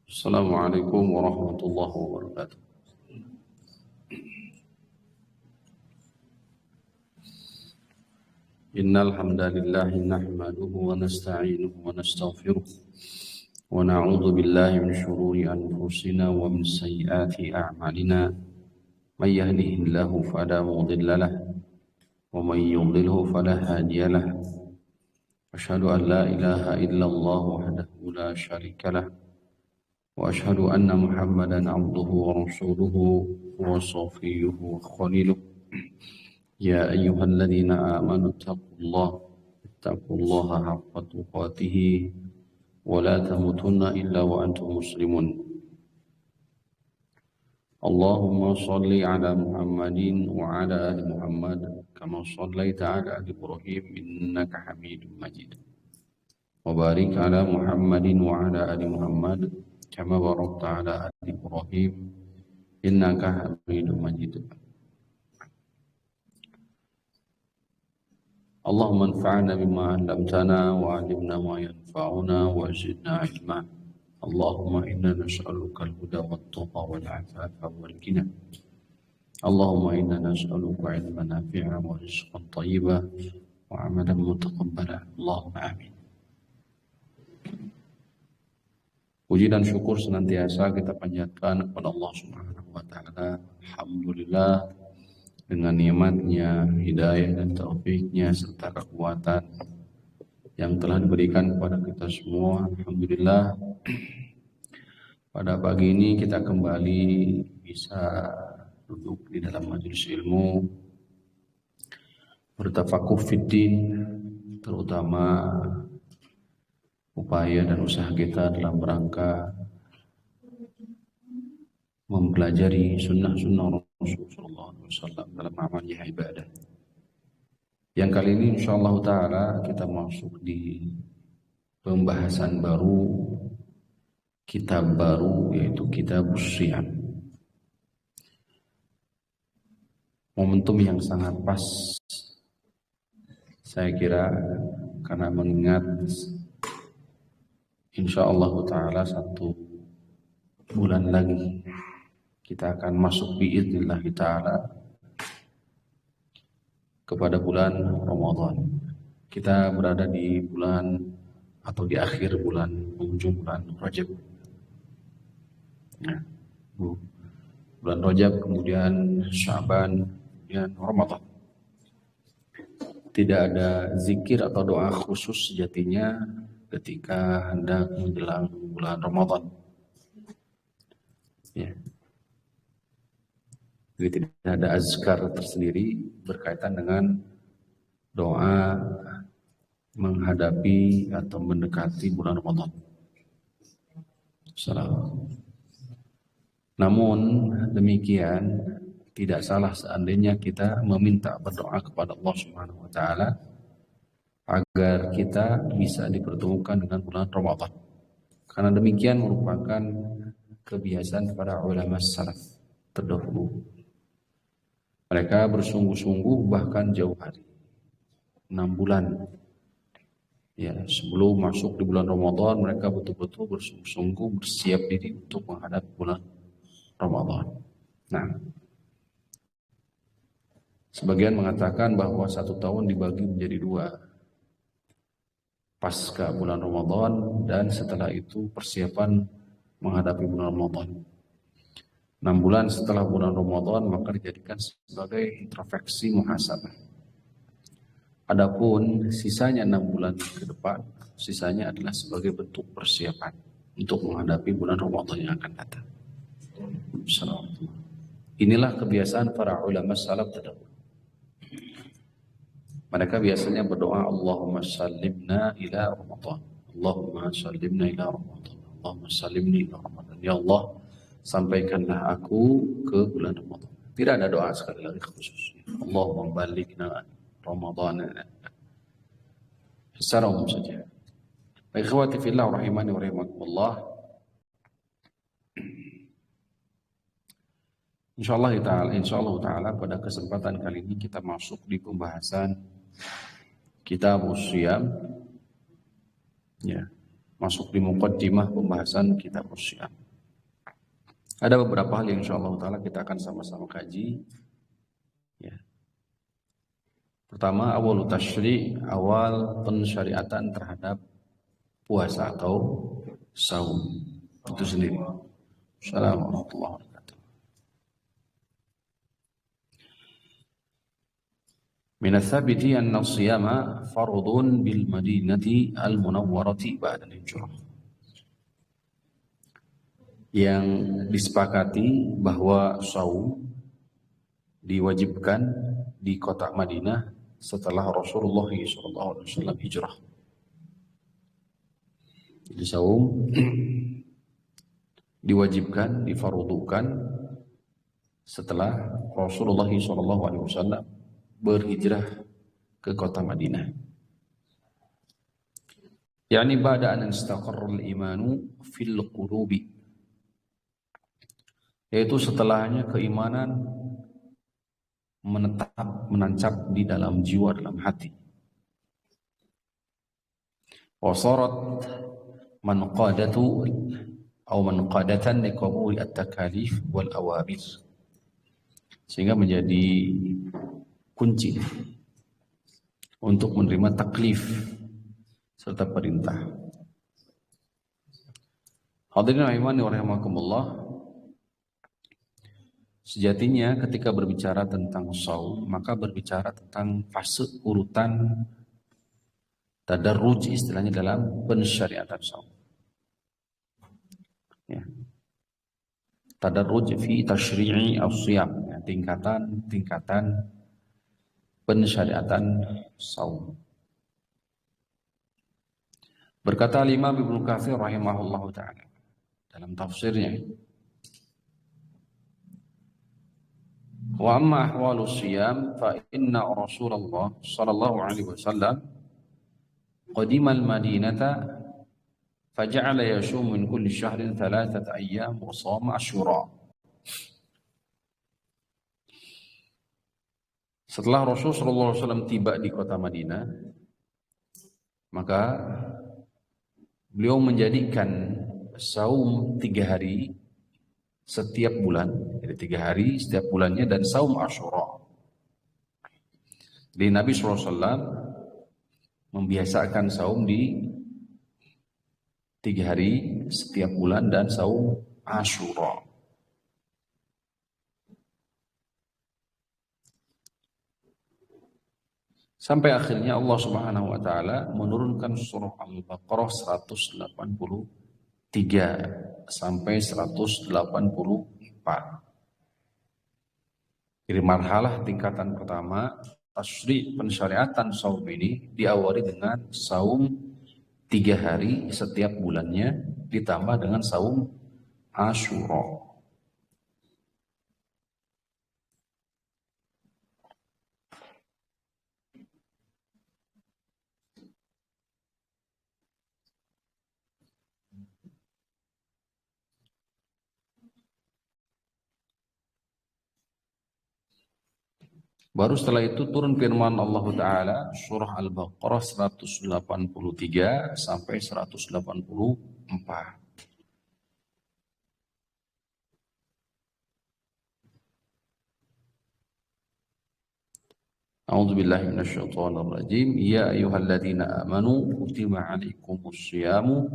Assalamualaikum warahmatullahi wabarakatuh. Innal hamdalillah nahmaduhu wa nasta'inuhu wa nastaghfiruh wa na'udzu billahi min shururi anfusina wa min sayyiati a'malina. May yahdihillahu fala mudilla lahu wa may yudlilhu fala hadiya lahu. Asyhadu an la ilaha illallah wahdahu la syarika lahu wa asyhadu anna Muhammadan 'abduhu wa rasuluhu wa safiyyuhu wa khaliluh. Ya ayyuhalladzina amanu taqullaha haqqa tuqatih wa la tamutunna illa wa antum muslimun. Allahumma salli ala Muhammadin wa ala ali Muhammad kama sallaita ala ali Ibrahim innaka Hamidum Majid. Wa barik ala Muhammadin wa ala ali Muhammad kama barakta ala ali Ibrahim innaka Hamidum Majid. Allahumma anfa'na bima 'allamtana wa 'allimna ma yanfa'una wa zidna 'ilma. Allahumma inna nas'aluka al-huda wat-tuqa wal-'afafa wal-ghina. Allahumma inna nas'aluka 'ilman nafi'an wa rizqan thayyiban wa 'amalan mutaqabbalan. Allahumma amin. Puji dan syukur senantiasa kita panjatkan kepada Allah Subhanahu wa taala. Alhamdulillah, dengan nikmatnya, hidayah dan taufiknya serta kekuatan yang telah diberikan kepada kita semua. Alhamdulillah, pada pagi ini kita kembali bisa duduk di dalam majelis ilmu, bertafakuh fiddin, terutama upaya dan usaha kita dalam rangka mempelajari sunnah-sunnah Rasulullah SAW dalam amalnya ibadah. Yang kali ini insyaallah ta'ala kita masuk di pembahasan baru, kitab baru, yaitu kitab Siyam. Momentum yang sangat pas saya kira, karena mengingat insyaallah ta'ala 1 bulan lagi kita akan masuk biidznillah ta'ala kepada bulan Ramadan. Kita berada di bulan atau di akhir bulan, penghujung bulan Rajab. Nah, bulan Rajab, kemudian Sya'ban, kemudian Ramadan. Tidak ada zikir atau doa khusus sejatinya ketika hendak menjelang bulan Ramadan. Ya. Jadi tidak ada azkar tersendiri berkaitan dengan doa menghadapi atau mendekati bulan Ramadan. Namun demikian tidak salah seandainya kita meminta berdoa kepada Allah Subhanahu wa taala agar kita bisa dipertemukan dengan bulan Ramadan. Karena demikian merupakan kebiasaan para ulama salaf terdahulu. Mereka bersungguh-sungguh bahkan jauh hari, 6 bulan. Ya, sebelum masuk di bulan Ramadan mereka betul-betul bersungguh-sungguh bersiap diri untuk menghadapi bulan Ramadan. Nah, sebagian mengatakan bahwa 1 tahun dibagi menjadi 2. Pasca bulan Ramadan dan setelah itu persiapan menghadapi bulan Ramadan. 6 bulan setelah bulan Ramadan maka dijadikan sebagai introspeksi muhasabah. Adapun sisanya 6 bulan ke depan, sisanya adalah sebagai bentuk persiapan untuk menghadapi bulan Ramadan yang akan datang. Inilah kebiasaan para ulama salaf terdahulu. Mereka biasanya berdoa, Allahumma sallimna ila Ramadan. Allahumma sallimna ila Ramadan. Allahumma sallimni ila Ramadan. Ya Allah, sampaikanlah aku ke bulan Ramadan. Tidak ada doa sekali lagi khusus. Allahumma balighna Ramadan. Secara umum saja. Ikhwati fillah rahimani wa rahimakumullah. Insyaallah taala pada kesempatan kali ini kita masuk di pembahasan Kitab Siyam, ya, masuk di muqaddimah pembahasan Kitab Siyam. Ada beberapa hal yang insyaallah taala kita akan sama-sama kaji. Ya. Pertama, awal tasyri', awal pensyariatan terhadap puasa atau saum itu sendiri. Assalamualaikum warahmatullahi wabarakatuh. Min ats-tsabiti anna as-siyama fardun bil madinati al-munawwarati ba'da al-hijrah. Yang disepakati bahwa saum diwajibkan di kota Madinah setelah Rasulullah SAW hijrah. Jadi saum diwajibkan, difardukan setelah Rasulullah SAW berhijrah ke kota Madinah. Yani ba'da an istaqarra al-imanu fil qulubi, yaitu setelahnya keimanan menetap, menancap di dalam jiwa, dalam hati. Wasarat manqadatu atau manqadatan liqabuli at-takalif wal awamir, sehingga menjadi kunci untuk menerima taklif serta perintah. Hadirin rahimani wa rahimakumullah, sejatinya ketika berbicara tentang saum, maka berbicara tentang fase urutan tadarruj istilahnya dalam pensyariatan saum. Ya. Tadarruj fi tasyri'i as-siyam, ya, tingkatan pensyariatan saum. Berkata Imam Ibnu Katsir rahimahullahu taala dalam tafsirnya, wa amma ahwalus siyam fa inna Rasulullah sallallahu alaihi wasallam qadima al-Madinata faja'ala yasum min kulli syahrin 3 ayyam wa shama Asyura. Setelah Rasulullah SAW tiba di kota Madinah, maka beliau menjadikan saum 3 hari setiap bulan, jadi 3 hari setiap bulannya, dan saum Asyura. Jadi Nabi SAW membiasakan saum di 3 hari setiap bulan dan saum Asyura. Sampai akhirnya Allah Subhanahu wa taala menurunkan surah Al-Baqarah 183 sampai 184. Jadi marhalah tingkatan pertama tasyri' pensyariatan saum ini diawali dengan saum 3 hari setiap bulannya ditambah dengan saum Asyura. Baru setelah itu turun firman Allah Ta'ala surah Al-Baqarah 183 sampai 184. A'udzu billahi minasyaitonir rajim. Ya ayyuhalladzina amanu kutiba 'alaikumus syiyamu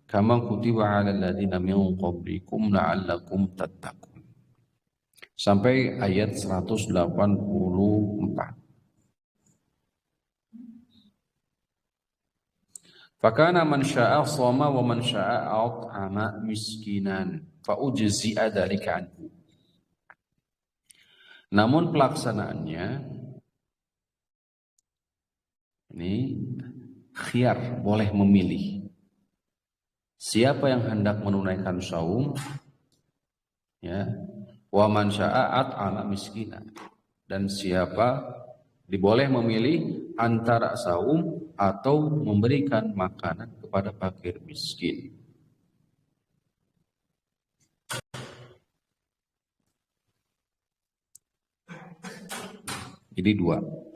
kama kutiba 'alal ladzina min qablikum la'allakum tattaqun. Sampai ayat 184. Fakana man syaa shoma wa man syaa at'ama miskinan fa ujzi'a dzalika anhu. Namun pelaksanaannya ini khiyar, boleh memilih. Siapa yang hendak menunaikan saum, ya, wa man syaa at'ama miskinan, dan siapa diboleh memilih antara saum atau memberikan makanan kepada fakir miskin. Jadi 2.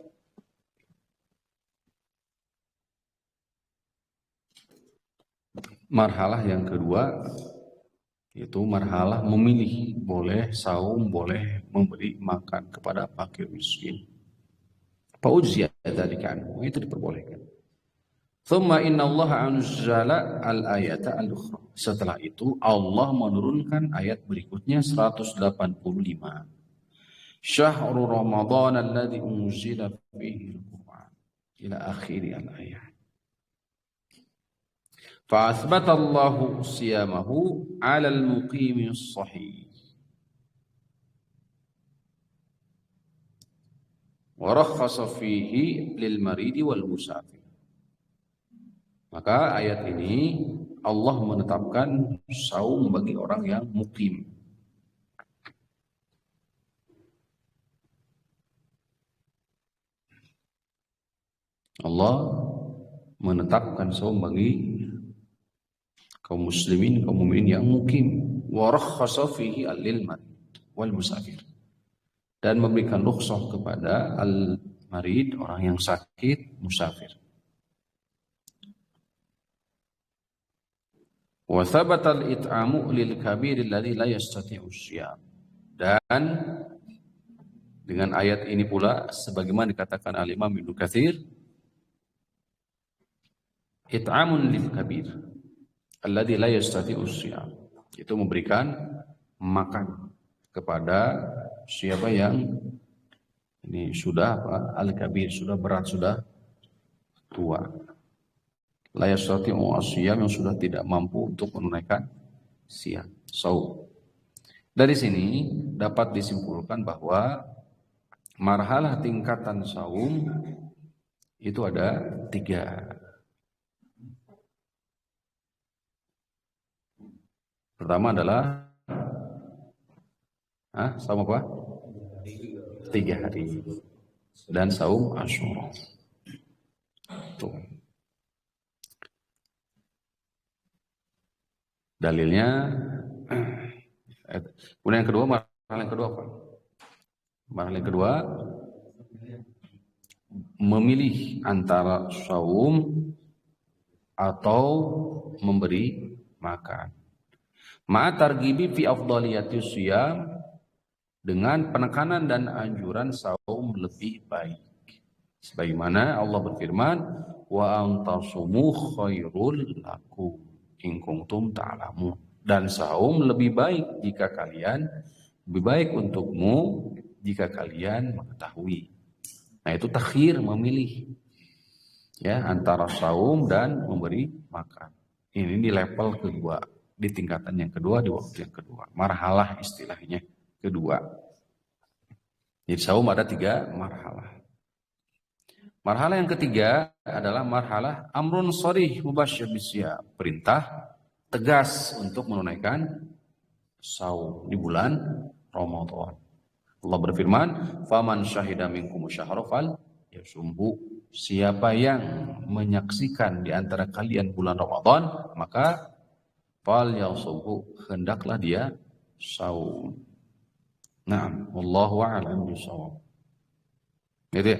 Marhalah yang kedua itu marhalah memilih, boleh saum, boleh memberi makan kepada fakir miskin. Faujziya dzalika anhu, itu diperbolehkan. Thumma inna Allah anzala al-ayata al-ukhra. Setelah itu Allah menurunkan ayat berikutnya 185. Syahrul Ramadan alladzi unzila fihi al-Qur'an ila akhir al-ayat. فأثبت الله صيامه على المقيم الصحيح ورخص فيه للمريض والمسافر. Maka ayat ini Allah menetapkan saum bagi orang yang mukim. Allah menetapkan saum bagi kaum muslimin, kaum mukminin yang mukim, wa rakhasa fihi al-marid wal musafir, dan memberikan rukhsah kepada al-marid, orang yang sakit, musafir. Wa thabata al-it'amu lil kabir alladhi la yastati'u syiyam. Dan dengan ayat ini pula sebagaimana dikatakan al-Imam Ibnu Katsir, it'amun lil kabir alladzi la yastati'u syiyam, itu memberikan makan kepada siapa yang ini sudah al-kabir, sudah berat, sudah tua. La yastati'u syiyam, yang sudah tidak mampu untuk menunaikan siam, saum. Dari sini dapat disimpulkan bahwa marhalah tingkatan saum itu ada 3. Pertama adalah saum apa? 3 hari. Dan saum Asyura. Tuh. Dalilnya, kemudian yang kedua, marhalah yang kedua apa? Marhalah yang kedua, memilih antara saum atau memberi makan. Ma'atargibi fi afdaliyati syiyam, dengan penekanan dan anjuran saum lebih baik. Sebagaimana Allah berfirman, wa antasumu khairul lakum in kuntum ta'lamun. Dan saum lebih baik jika kalian, lebih baik untukmu jika kalian mengetahui. Nah, itu takhir, memilih ya antara saum dan memberi makan. Ini di level kedua, di tingkatan yang kedua, di waktu yang kedua. Marhalah istilahnya kedua. Jadi saum ada 3 marhalah. Marhalah yang ketiga adalah marhalah amrun sharih mubasysyir bisyam, perintah tegas untuk menunaikan saum di bulan Ramadan. Allah berfirman, "Faman syahida minkum syahra fal yasumhu." Siapa yang menyaksikan di antara kalian bulan Ramadan, maka fal yasumhu, hendaklah dia saum. Naam, wallahu a'lam bishawab. Gitu ya.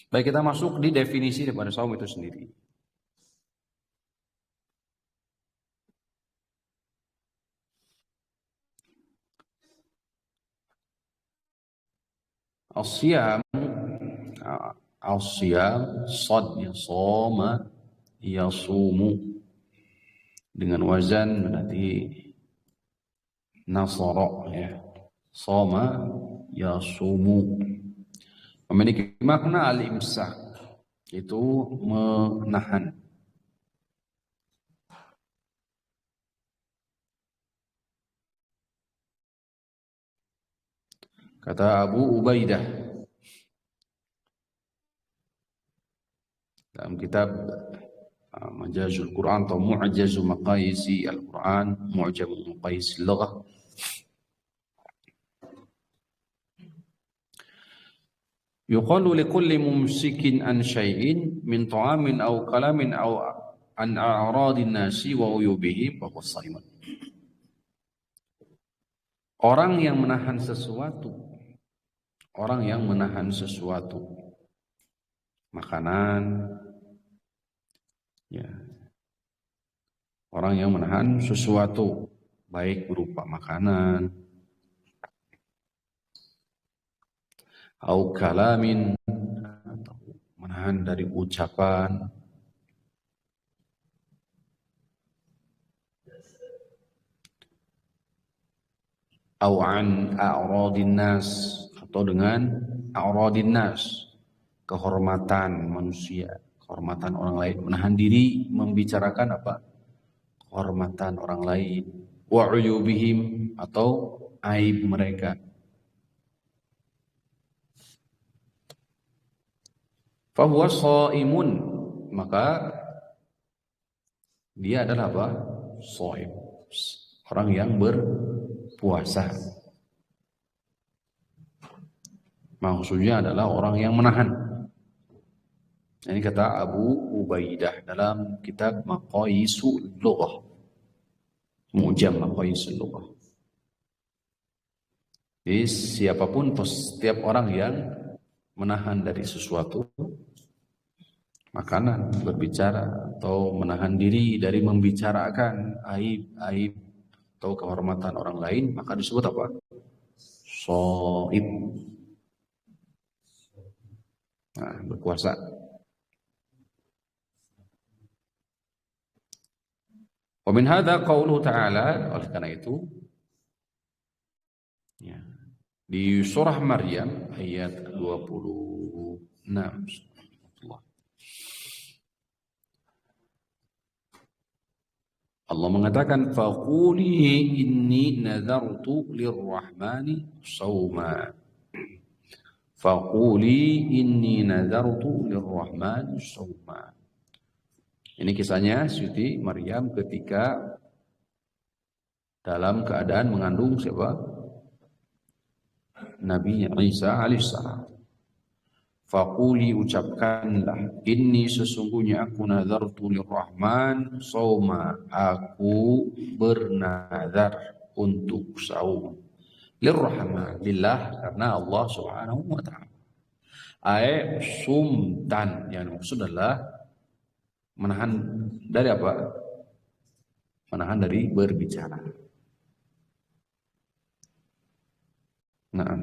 Baik, kita masuk di definisi daripada saum itu sendiri. As-siyam, as-siyam, sadnya soma, yasumu, dengan wazan berarti nasara ya. Soma, yasumu, memiliki makna al-imsak, itu menahan. Kata Abu Ubaidah dalam kitab Majazul Quran atau Mu'jazu Maqayisi Al-Quran, Mu'jamu Maqayisi Lughah, yuqalu likulli mumsikin an syai'in min ta'amin aw kalamin aw an a'radin nasi wa uyubihim wa qasaiman. Orang yang menahan sesuatu, orang yang menahan sesuatu, makanan Ya, orang yang menahan sesuatu, baik berupa makanan, au kalamin, atau menahan dari ucapan, au an a'radin nas, atau dengan a'radin nas, kehormatan manusia, kehormatan orang lain, menahan diri membicarakan apa? Kehormatan orang lain, wa uyubihim, atau aib mereka. Fahuwa shaimun, maka dia adalah apa? Shaim, orang yang berpuasa. Maksudnya adalah orang yang menahan. Ini kata Abu Ubaidah dalam kitab Maqayisul Lughah, Mu'jam Maqayisul Lughah. Jadi siapapun atau setiap orang yang menahan dari sesuatu, makanan, berbicara, atau menahan diri dari membicarakan aib-aib atau kehormatan orang lain, maka disebut apa? Shaim. Nah, berpuasa. Wa min hadza qauluhu ta'ala, oleh karena itu ya, di surah Maryam ayat 26 Allah mengatakan faquli inni nadartu lirrahmani shauma. Faquli inni nadartu lirrahmani shauma. Ini kisahnya Siti Maryam ketika dalam keadaan mengandung siapa? Nabi Isa alaihissalam. Faquli, ucapkanlah, inni sesungguhnya aku nadartu lirrahman shauma, aku bernazar untuk saum. Lirrahman, lillah, karena Allah Subhanahu wa ta'ala. Ai sumtan, yang maksud adalah menahan dari apa? Menahan dari berbicara. Nah,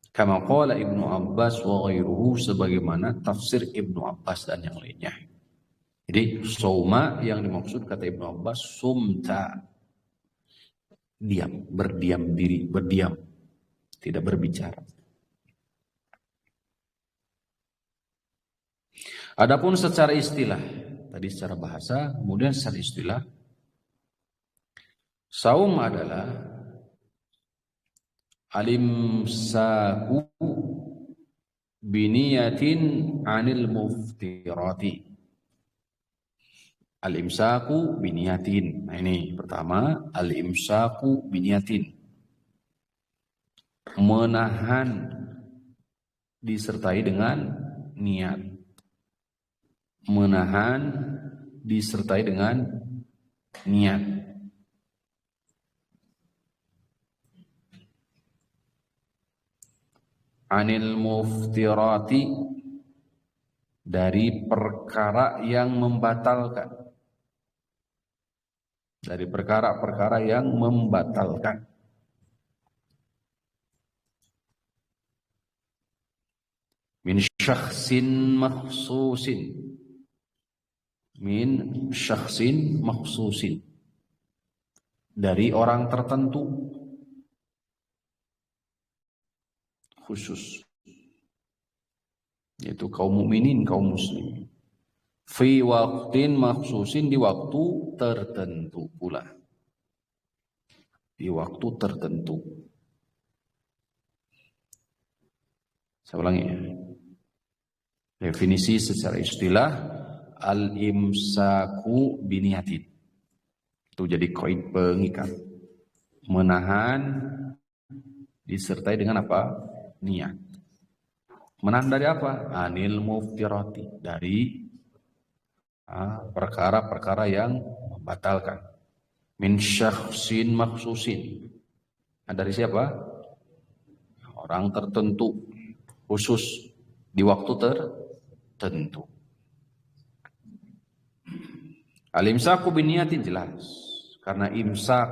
kama qala Ibnu Abbas wa ghairuhu, sebagaimana tafsir Ibnu Abbas dan yang lainnya. Jadi sauma yang dimaksud kata Ibnu Abbas sumta, diam, berdiam diri, berdiam, tidak berbicara. Adapun secara istilah, tadi secara bahasa, kemudian secara istilah, saum adalah alimsaku biniyatin anil muftirati. Al-imsaku biniyatin. Nah ini pertama, al-imsaku biniyatin. Menahan disertai dengan niat. Menahan disertai dengan niat. Anil muftirati, dari perkara yang membatalkan. Dari perkara-perkara yang membatalkan. Min syakhsin makhsusin. Min syakhsin makhsusin. Dari orang tertentu. Khusus. Yaitu kaum mukminin, kaum muslimin. Fi waqtin makhsusin, di waktu tertentu pula. Di waktu tertentu. Saya ulangi ya. Definisi secara istilah, al-imsaku biniyatin. Itu jadi koid pengikat. Menahan disertai dengan apa? Niat. Menahan dari apa? Anil muftirati, dari perkara-perkara yang membatalkan. Min syakhsin makhsusin. Dari siapa? Orang tertentu, khusus. di waktu tertentu. Al-imsaku biniyatin jelas. Karena imsak,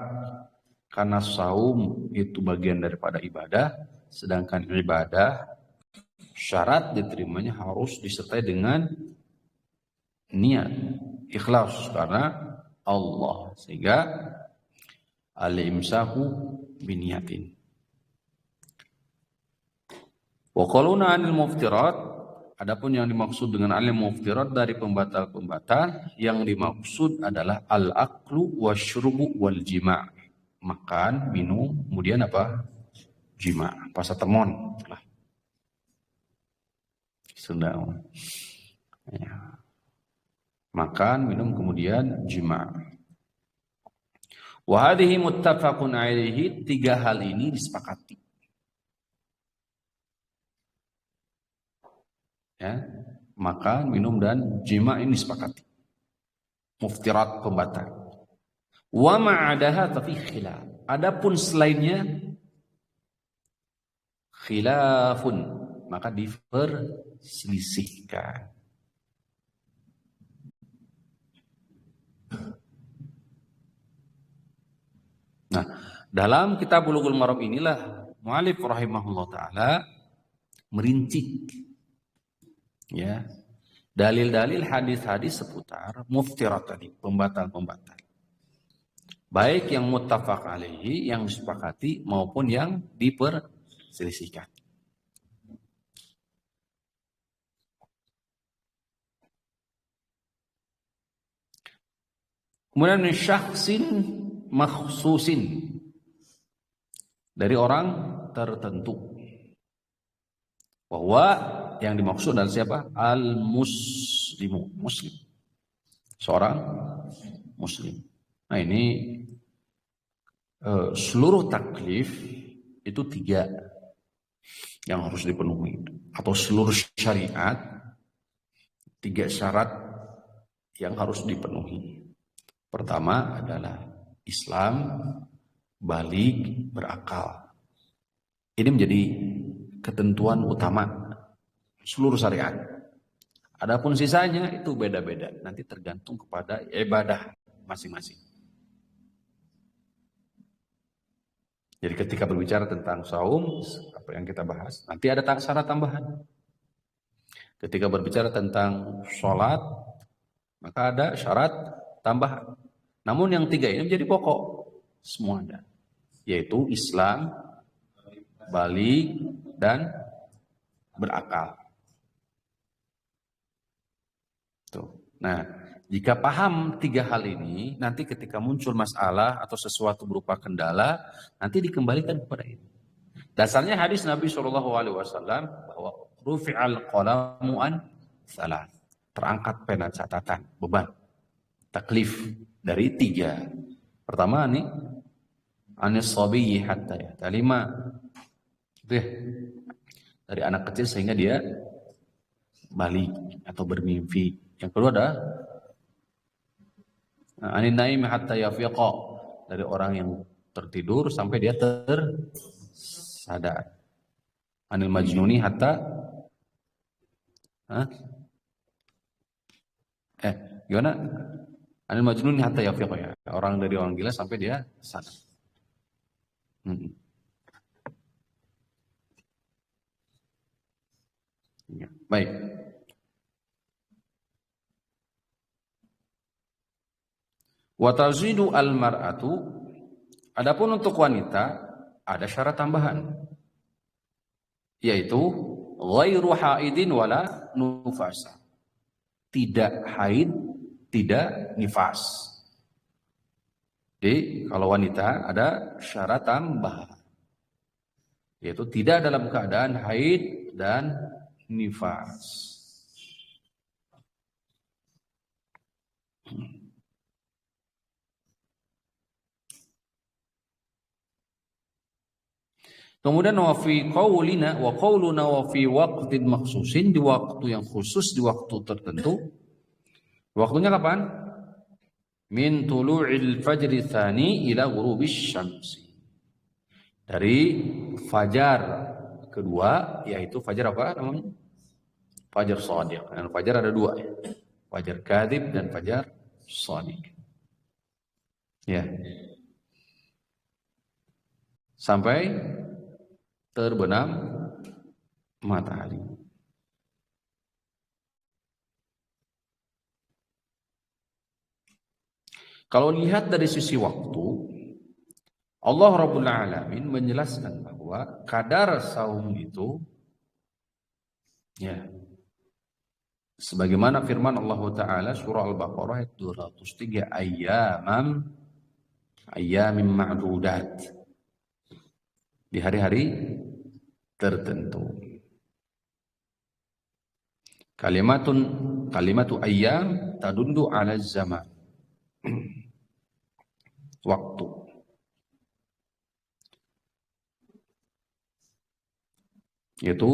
karena saum itu bagian daripada ibadah, sedangkan ibadah syarat diterimanya harus disertai dengan niat, ikhlas karena Allah. Sehingga al-imsaku biniyatin. Wa qaluna 'anil muftirat, adapun yang dimaksud dengan al-muftirat dari pembatal-pembatal, yang dimaksud adalah al-aklu wasyrubu wal jima'. Makan, minum, kemudian apa? Jima', pasatemon lah. Sudah. Ya. Makan, minum, kemudian jima'. Wa hadhihi muttafaqun 'alaihi, tiga hal ini disepakati. Ya, makan, minum dan jima' ini disepakati. Muftirat pembatal. Wa ma'adaha tapi khilaf. Adapun selainnya khilafun, maka diperselisihkan. Nah, dalam kitab Bulughul Maram inilah mu'allif rahimahullah taala merinci ya dalil-dalil hadis-hadis seputar muftirat tadi, pembatal-pembatal. Baik yang muttafaq alaihi, yang disepakati, maupun yang diperselisihkan. Kemudian syakhsin makhsusin, dari orang tertentu. Bahwa yang dimaksud adalah siapa? Al-muslimu, muslim. Seorang muslim. Nah ini seluruh taklif itu 3 yang harus dipenuhi. Atau seluruh syariat 3 syarat yang harus dipenuhi. Pertama adalah Islam, balik, berakal. Ini menjadi ketentuan utama seluruh syariat. Adapun sisanya itu beda-beda, nanti tergantung kepada ibadah masing-masing. Jadi ketika berbicara tentang saum, apa yang kita bahas, nanti ada syarat tambahan. Ketika berbicara tentang sholat, maka ada syarat tambahan. Namun yang 3 ini menjadi pokok semuanya, yaitu Islam, balik, dan berakal. Tuh. Nah, jika paham 3 hal ini, nanti ketika muncul masalah atau sesuatu berupa kendala, nanti dikembalikan kepada ini. Dasarnya hadis Nabi SAW bahwa rufi'al qalamu an salat, terangkat pena catatan, beban, taklif dari 3. Pertama nih, anis sabiyyi hatta ya, 5. Itu ya. Dari anak kecil sehingga dia balik atau bermimpi. Yang kedua ada anin naim hatta yafiqa, dari orang yang tertidur sampai dia tersadar. Anil majnuni hatta gimana? Anil majnuni hatta yafiqa, ya. Orang dari orang gila sampai dia sadar. Ya, baik. Wa tazidu al-mar'atu, adapun untuk wanita ada syarat tambahan, yaitu ghairu haidin wala nufasa. Tidak haid, tidak nifas. Jadi kalau wanita ada syarat tambahan, yaitu tidak dalam keadaan haid dan nifas. Kemudian wa fi qaulina wa qauluna wa fi waqtin makhsusin, di waktu yang khusus, di waktu tertentu. Waktunya kapan? Min tulu'il fajri tsani ila ghurubisy syamsi. Dari fajar kedua, yaitu fajar apa namanya? fajar shadiq. Dan fajar ada dua, ya. Fajar kadhib dan fajar shadiq. Ya. Sampai terbenam matahari. Kalau lihat dari sisi waktu, Allah Rabbul Alamin menjelaskan bahwa kadar saum itu, ya, sebagaimana firman Allah Ta'ala surah Al-Baqarah ayat 203, ayyamin ma'dudat, di hari-hari tertentu. Kalimatu ayyam tadundu ala zaman, waktu. Yaitu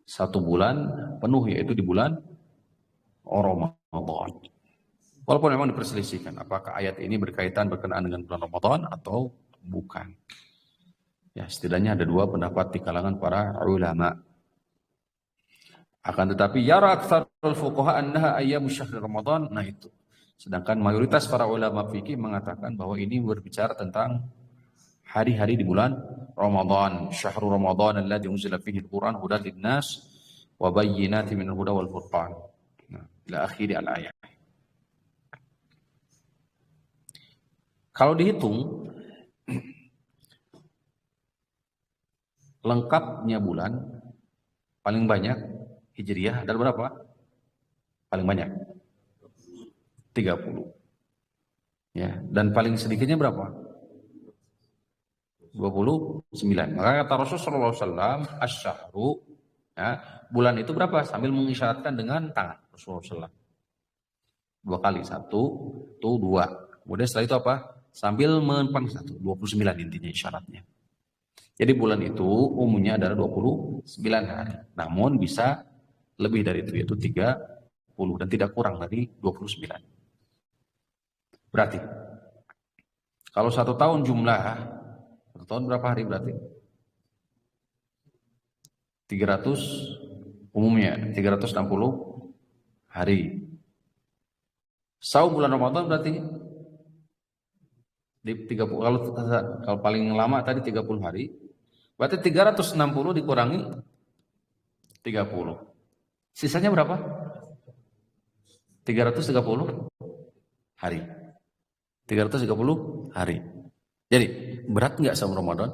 satu bulan penuh, yaitu di bulan Ramadan. Walaupun memang diperselisihkan apakah ayat ini berkenaan dengan bulan Ramadan atau bukan. Ya, setidaknya ada dua pendapat di kalangan para ulama. Akan tetapi yara aktsarul fuqaha annaha ayyamu syahr Ramadan. Nah itu. Sedangkan mayoritas para ulama fikih mengatakan bahwa ini berbicara tentang hari-hari di bulan Ramadan. Syahrul Ramadan alladzi unzila fihi al-Qur'an hudan lin-nas wa bayyinatin minal huda wal furqan. Nah, ila akhir al-ayat. Kalau dihitung lengkapnya bulan paling banyak Hijriyah adalah berapa? Paling banyak 30. Ya, dan paling sedikitnya berapa? 29. Maka kata Rasulullah SAW, asyahru, ya, bulan itu berapa? Sambil mengisyaratkan dengan tangan Rasulullah SAW. 2 kali, 1, 2. Kemudian setelah itu apa? Sambil menempang 1, 29 intinya isyaratnya. Jadi bulan itu umumnya adalah 29 hari. Namun bisa lebih dari itu, yaitu 30 dan tidak kurang dari 29. Berarti kalau 1 tahun jumlah, 1 tahun berapa hari berarti? 300 umumnya, 360 hari. Saum bulan Ramadan berarti di 30, kalau paling lama tadi 30 hari, berarti 360 dikurangi 30. Sisanya berapa? 330 hari. 330 hari. Jadi berat nggak saum Ramadan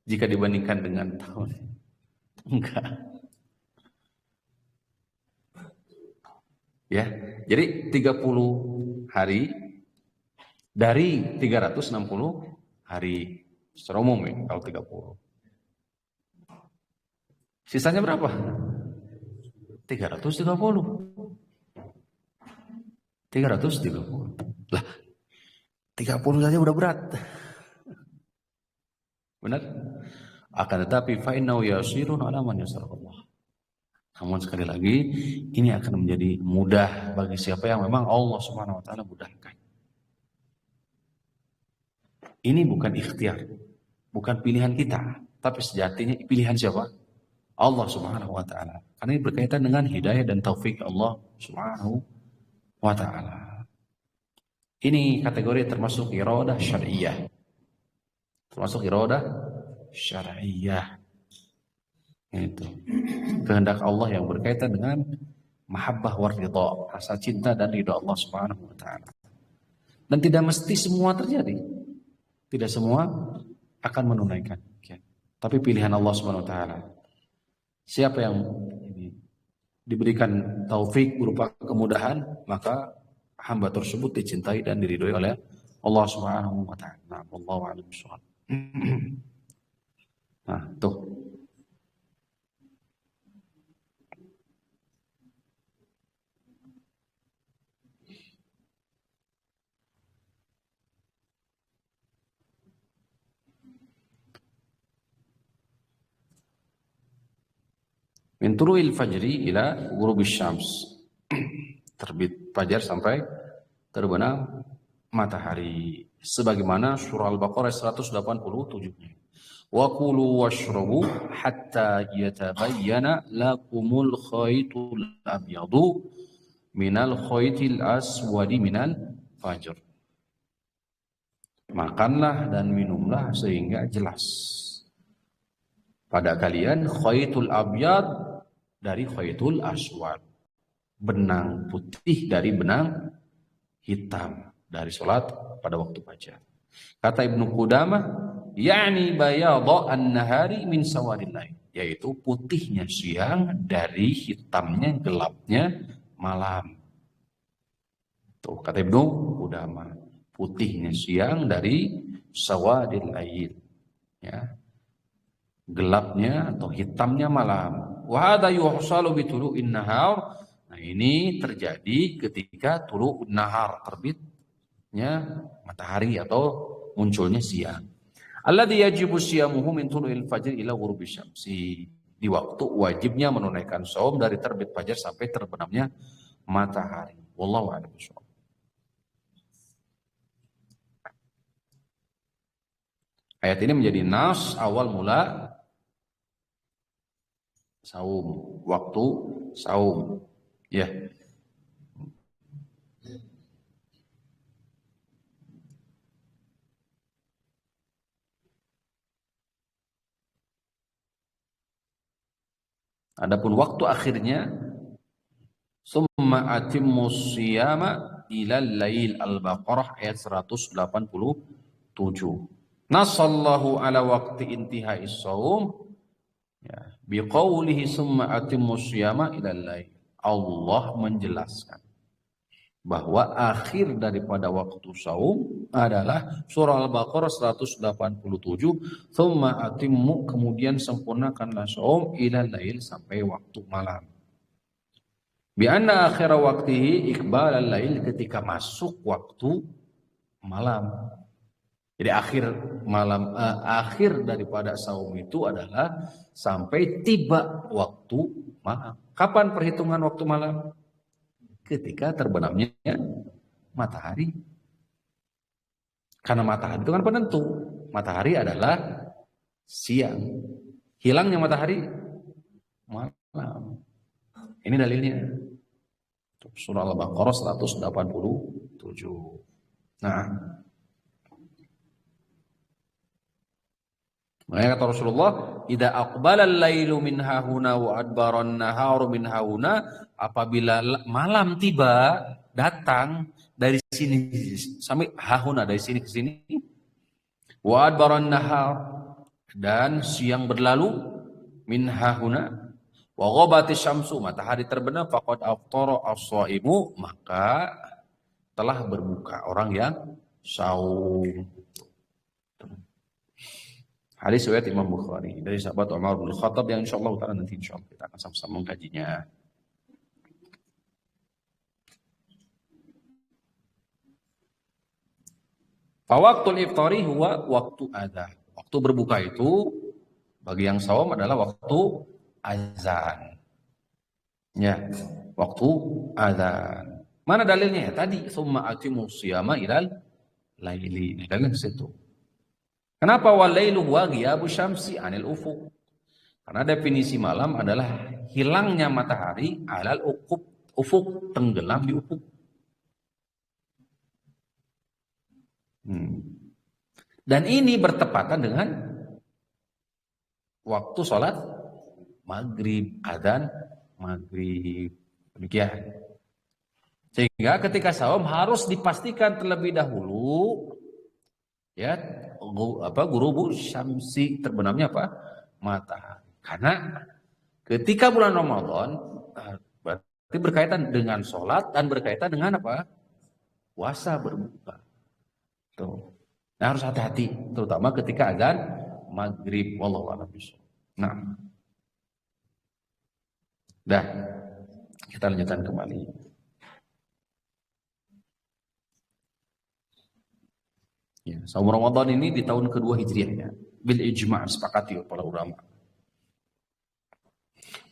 jika dibandingkan dengan tahun? Enggak. Ya, jadi 30 hari dari 360 hari secara umum ya, kalau 30. Sisanya berapa? 330. 330. Lah, 30 saja udah berat. Benar? Akan tetapi fa innahu yasirun ala man yasarallah. Namun sekali lagi ini akan menjadi mudah bagi siapa yang memang Allah Subhanahu wa taala mudahkan. Ini bukan ikhtiar, bukan pilihan kita, tapi sejatinya pilihan siapa? Allah Subhanahu wa taala. Karena ini berkaitan dengan hidayah dan taufik Allah Subhanahu wa taala. Ini kategori termasuk iradah syar'iyyah. Termasuk iradah syar'iyyah. Itu kehendak Allah yang berkaitan dengan mahabbah war ridha, rasa cinta dan ridha Allah Subhanahu wa taala. Dan tidak mesti semua terjadi. Tidak semua akan menunaikan. Tapi pilihan Allah Subhanahu wa taala. Siapa yang diberikan taufik berupa kemudahan, maka hamba tersebut dicintai dan diridhoi oleh Allah Subhanahu wa taala. Nah, wallahu a'lam bishawab. Nah, tuh. Min turu'il fajri ila ghurubis syams. Terbit fajar sampai terbenam matahari. Sebagaimana surah Al-Baqarah 187-nya. Wa kulu washrabu hatta yatabayyana lakumul khaytul abyadu minal khaytil aswadi minal fajr. Makanlah dan minumlah sehingga jelas pada kalian khaytul abyad dari khaytul aswad, benang putih dari benang hitam dari sholat pada waktu fajar. Kata Ibnu Qudamah, yakni bayadha an-nahari min sawadil lail, yaitu putihnya siang dari hitamnya gelapnya malam. Tuh kata Ibnu Qudamah, putihnya siang dari sawadil lail, ya, gelapnya atau hitamnya malam. Wa hadza yuhsalu bi tulu'in nahar. Nah, ini terjadi ketika tulu'un nahar, terbitnya matahari atau munculnya siang. Alladzi yajibu siyamuhu min tulu'il fajr ila ghurubi syamsi. Di waktu wajibnya menunaikan saum dari terbit fajar sampai terbenamnya matahari. Wallahu a'lam bishawab. Ayat ini menjadi nas awal mula saum, waktu saum. Ya. Adapun waktu akhirnya summa atimmus siyama ilal lail Al-Baqarah ayat 187. Nasallahu ala waqti intihai shaum, ya, biqaulihi summa atimmus siyama ilal lail. Allah menjelaskan bahwa akhir daripada waktu saum adalah surah Al-Baqarah 187, thumma atimmu, kemudian sempurnakanlah saum ilal lail, sampai waktu malam. Bi anna akhir waqtihi iqbal al-lail, ketika masuk waktu malam. Jadi akhir malam, akhir daripada saum itu adalah sampai tiba waktu malam. Kapan perhitungan waktu malam? Ketika terbenamnya matahari. Karena matahari itu kan penentu. Matahari adalah siang. Hilangnya matahari malam. Ini dalilnya. Surah Al-Baqarah 187. Nah, makanya kata Rasulullah, idza aqbala al-lailu min hahuna wa adbara an-naharu min hahuna, apabila malam tiba, datang dari sini sampai hahuna, dari sini ke sini, wa adbara an-nahar, dan siang berlalu, min hahuna, wa ghabati syamsu, matahari terbenam, faqad aftara as-shaimu, maka telah berbuka orang yang saum. Hadis riwayat Imam Bukhari dari sahabat Umar bin Khattab yang insyaallah taala nanti insyaallah kita akan sama-sama mengkajinya. Fawaqtul iftari huwa waktu adzan. Waktu berbuka itu bagi yang saum adalah waktu azan. Ya, waktu azan. Mana dalilnya? Tadi summa atimus siyama ilal laili. Dalilnya ke situ. Kenapa walailu huwa ghiyabu syamsi anil ufuq? Karena definisi malam adalah hilangnya matahari alal ufuk, tenggelam di ufuk. Dan ini bertepatan dengan waktu sholat maghrib, adzan maghrib. Demikian. Sehingga ketika saum harus dipastikan terlebih dahulu, ya, gurubu syamsi, terbenamnya apa? Matahari. Karena ketika bulan Ramadan berarti berkaitan dengan sholat dan berkaitan dengan apa? Puasa, berbuka. Tuh. Nah, harus hati-hati, terutama ketika adzan maghrib. Wallahu a'lam bishawab. Nah, dah, kita lanjutkan kembali. Ya, saum Ramadan ini di tahun kedua Hijriahnya, bil ijma', sepakati para ulama.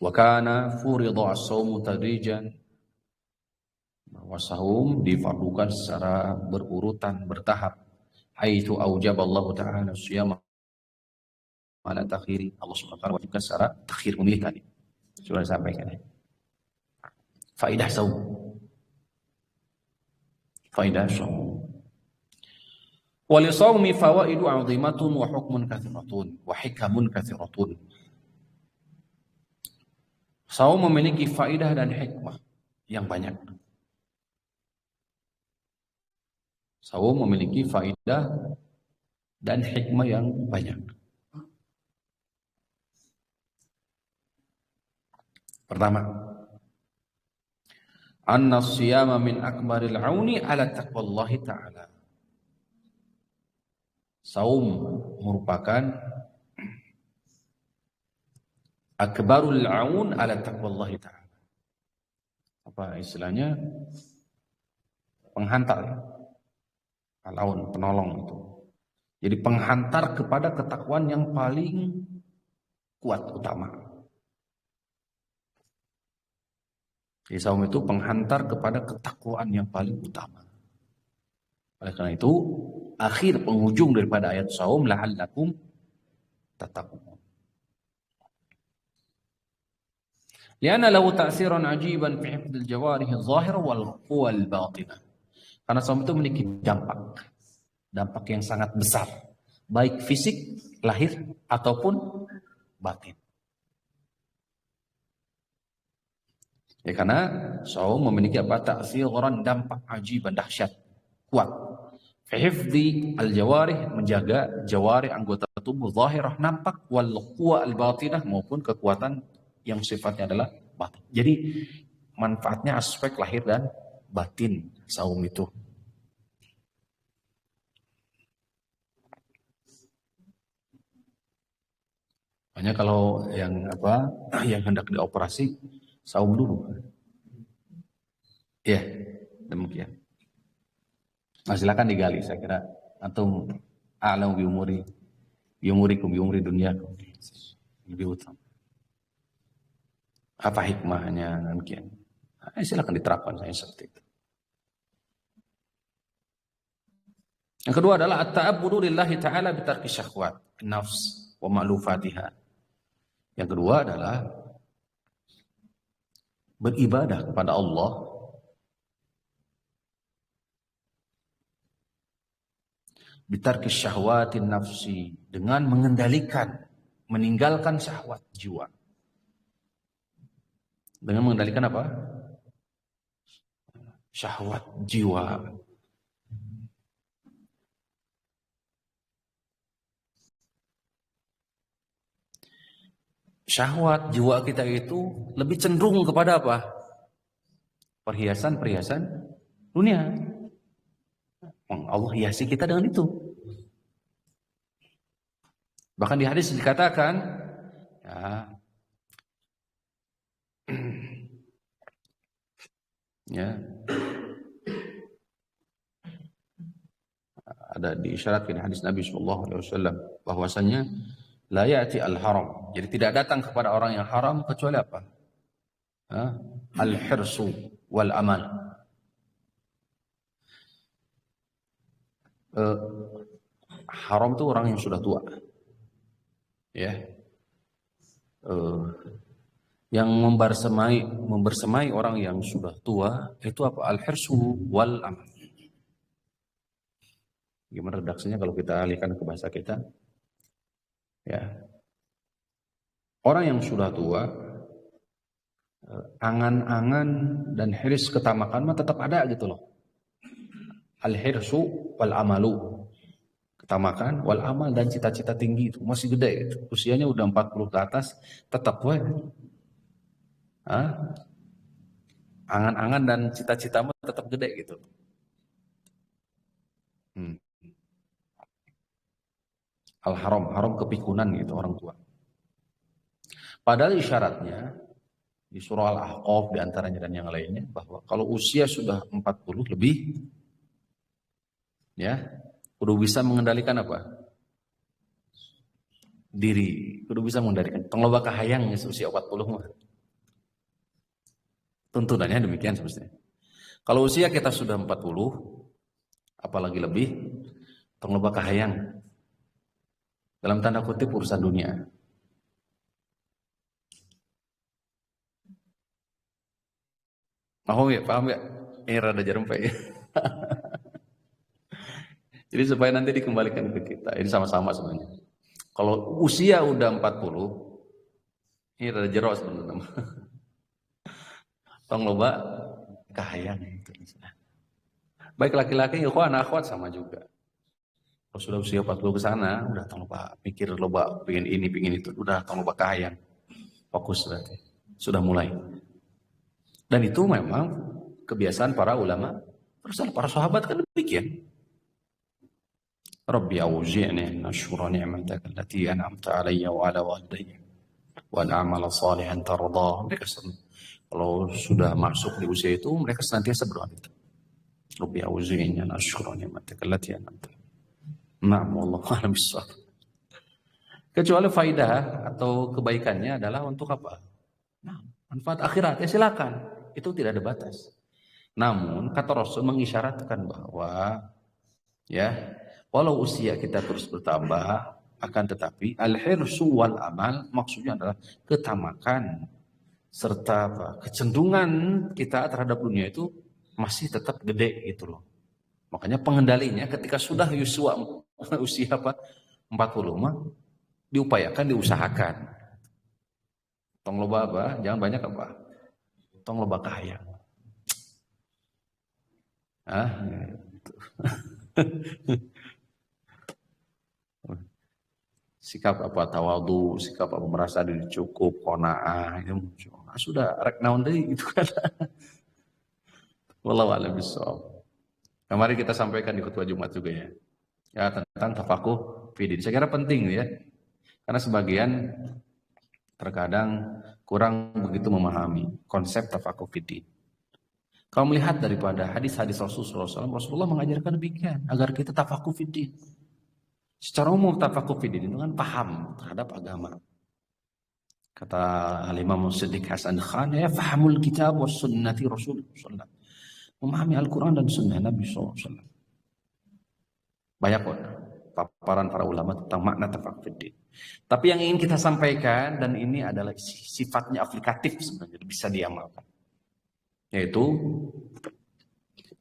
Wa kana furida as-saumu tadrijan, bahwa saum difardukan secara berurutan, bertahap. Haitsu aujaballahu ta'ala siyama ala takhiri. Allah Subhanahu wa taala wajibkan secara takhir, memilih tadi. Sudah disampaikan. Faidah saum. Faidah saum. Wa li shaumi fawaidu 'azimatun wa hukmun katsiratun wa hikamun katsiratun. Saum memiliki faidah dan hikmah yang banyak. Saum memiliki faidah dan hikmah yang banyak. Pertama, anna siyama min akbaril auni ala taqwallahi ta'ala. Saum merupakan akbarul aun ala taqwallahi ta'ala. Apa istilahnya? Penghantar. Al-aun, penolong itu. Jadi penghantar kepada ketakwaan yang paling kuat, utama. Jadi saum itu penghantar kepada ketakwaan yang paling utama. Oleh karena itu, akhir penghujung daripada ayat saum, la'allakum tattaqun. Lianna lahu ta'siran ajiban fi hifdzil jawarih adh-dhahirah wal quwwa al-batinah. Karena saum itu memiliki dampak yang sangat besar, baik fisik, lahir, ataupun batin. Ya, karena saum memiliki apa? Ta'siran, dampak ajiban, dahsyat, kuat. Hifdzi al-jawarih, menjaga jawarih, anggota tubuh, zahirah, nampak, wal quwwa al-batinah, maupun kekuatan yang sifatnya adalah batin. Jadi manfaatnya aspek lahir dan batin saum itu. Hanya kalau yang apa, yang hendak dioperasi, saum dulu. Ya, demikian. Nah, silakan digali, saya kira antum a'lamu bi umuri dunyakum lebih utama. Apa hikmahnya demikian? Nah, silakan diterapkan saya seperti itu. Yang kedua adalah at-ta'abbudu lillahi ta'ala bi tarki syahwat nafs wa ma'lufatiha. Yang kedua adalah beribadah kepada Allah bitarki syahwatin nafsi, dengan meninggalkan syahwat jiwa. Dengan mengendalikan apa? Syahwat jiwa. Syahwat jiwa kita itu lebih cenderung kepada apa? Perhiasan-perhiasan dunia. Allah hiasi kita dengan itu. Bahkan di hadis dikatakan, ya, ada diisyaratkan hadis Nabi SAW bahwasanya la ya'ti al-haram. Jadi tidak datang kepada orang yang haram kecuali apa? Al-hirsu wal amal. Haram itu orang yang sudah tua. Ya. Yang membersamai orang yang sudah tua itu apa? Al-hirsu wal amal. Gimana redaksinya kalau kita alihkan ke bahasa kita? Ya. Orang yang sudah tua, angan-angan dan hirs ketamakan mah tetap ada gitu loh. Al-hirsu wal amalu. Ketamakan wal amal dan cita-cita tinggi itu masih gede gitu. Usianya udah 40 ke atas tetap we. Angan-angan dan cita-cita mah tetap gede gitu. Haram kepikunan gitu orang tua. Padahal isyaratnya di surah Al-Ahqaf di antaranya dan yang lainnya bahwa kalau usia sudah 40 lebih, ya, kudu bisa mengendalikan apa? Diri, kudu bisa mengendalikan. Pengloba kahayang usia 40 mah. Tuntunannya demikian semestinya. Kalau usia kita sudah 40, apalagi lebih, pengloba kahayang. Dalam tanda kutip urusan dunia. Paham ya? Paham ya? Ini rada jerempek ya. Jadi supaya nanti dikembalikan ke kita. Ini sama-sama sebenarnya. Kalau usia udah 40, ini rada jerok sebenarnya. Tong loba kahayang itu. Baik laki-laki, ikhwan, akhwat sama juga. Kalau sudah usia 40 ke sana, udah tong loba mikir loba pengen ini, pengen itu, udah tong loba kahayang. Fokus berarti. Sudah mulai. Dan itu memang kebiasaan para ulama, para sahabat kan demikian. Rabbi auzi'ni an ashkura ni'mataka allati an'amta 'alayya wa 'ala walidayya wa an a'mala salihan tardah. Mereka kalau sudah masuk di usia itu mereka senantiasa berdoa itu. Rabbi auzi'ni an ashkura ni'mataka allati an'amta. Na'am wallahu a'lam bissawab. Kecuali faidah atau kebaikannya adalah untuk apa? Nah, manfaat akhirat ya silakan. Itu tidak ada batas. Namun kata Rasul mengisyaratkan bahwa ya walau usia kita terus bertambah, akan tetapi al-hirsu wal amal maksudnya adalah ketamakan serta kecenderungan kita terhadap dunia itu masih tetap gede gitu loh. Makanya pengendalinya ketika sudah usia 40 mah diupayakan, diusahakan. Tong loba apa? Jangan banyak apa? Tong loba kahayang. Gitu. Sikap apa tawadu, sikap apa merasa diri cukup, qanaah itu muncul. Sudah rek naon deui gitu kan. Wallahu a'lam bishawab. Kemarin kita sampaikan di khutbah Jumat juga ya. Ya tentang tafakuh fidin. Saya kira penting ya. Karena sebagian terkadang kurang begitu memahami konsep tafakuh fidin. Kalau melihat daripada hadis-hadis Rasulullah SAW, Rasulullah mengajarkan demikian agar kita tafakuh fidin. Secara umum tafakuh fidin itu kan paham terhadap agama. Kata Al-Imam Siddiq Hasan Khan, ya fahamul kitab was sunnati Rasulullah. Memahami Al-Quran dan sunnah Nabi SAW. Banyak kok paparan para ulama tentang makna tafakuh fidin. Tapi yang ingin kita sampaikan, dan ini adalah sifatnya aplikatif sebenarnya, bisa diamalkan. Yaitu,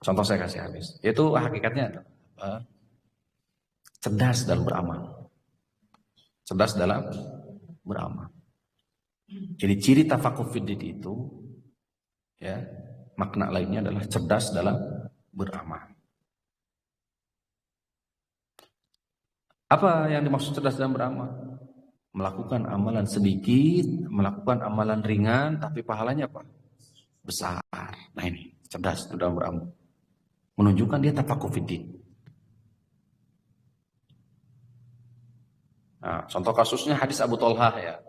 contoh saya kasih habis, yaitu hakikatnya adalah cerdas dalam beramal. Cerdas dalam beramal. Jadi ciri tafakuh fidin itu, ya, makna lainnya adalah cerdas dalam beramal. Apa yang dimaksud cerdas dalam beramal? Melakukan amalan sedikit, melakukan amalan ringan, tapi pahalanya apa? Besar. Nah ini, cerdas dalam beramal. Menunjukkan dia tafakuh fidin. Nah, contoh kasusnya hadis Abu Tolhah ya.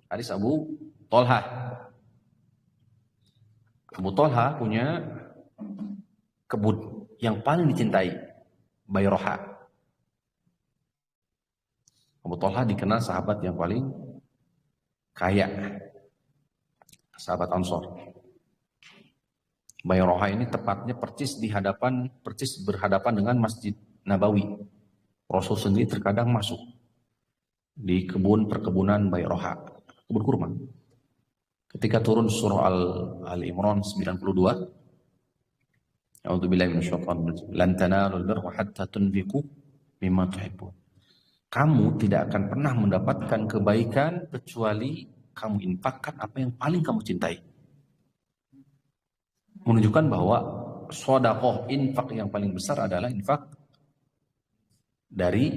Hadis Abu Tolhah. Abu Tolhah punya kebun yang paling dicintai, Bayroha. Abu Tolhah dikenal sahabat yang paling kaya, sahabat Ansor. Bayroha ini tepatnya persis berhadapan dengan Masjid Nabawi. Rasul sendiri terkadang masuk di perkebunan Bayroha, kebun kurma. Ketika turun surah Al-Imran 92, A'udzubillahi minasyaitonir rajim. Lan tanalul birra hatta tunfiqu mimma tuhibbun. Kamu tidak akan pernah mendapatkan kebaikan kecuali kamu infakkan apa yang paling kamu cintai. Menunjukkan bahwa sedekah, infak yang paling besar adalah infak dari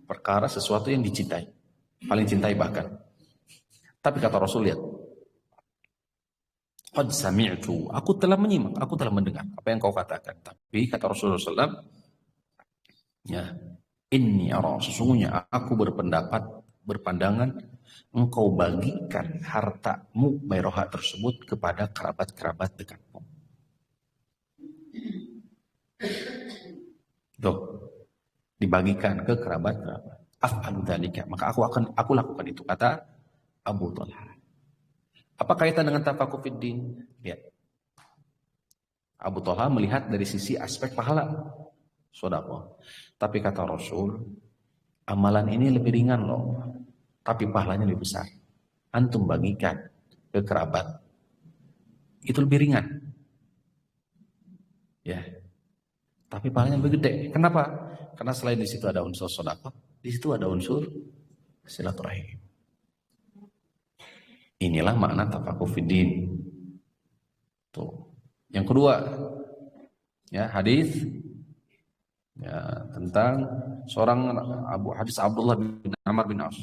perkara sesuatu yang dicintai, paling cintai bahkan. Tapi kata Rasul, lihat, qad sami'tu, aku telah menyimak, aku telah mendengar apa yang kau katakan. Tapi kata Rasulullah SAW, ya, inni ara, sesungguhnya aku berpandangan engkau bagikan hartamu Bayroha tersebut kepada kerabat-kerabat dekatmu. Tuh, dibagikan ke kerabat-kerabat. Af'alu dzalika, maka aku lakukan itu, kata Abu Thalhah. Apa kaitan dengan tafakuh fiddin? Lihat. Abu Thalhah melihat dari sisi aspek pahala sedekah. Tapi kata Rasul, amalan ini lebih ringan loh, tapi pahalanya lebih besar. Antum bagikan ke kerabat, itu lebih ringan. Ya, tapi pahalanya lebih gede. Kenapa? Karena selain di situ ada unsur sedekah, di situ ada unsur silaturahim. Inilah makna tafaqquh fiddin. Tuh. Yang kedua, ya hadis ya tentang seorang hadis Abdullah bin Amr bin As.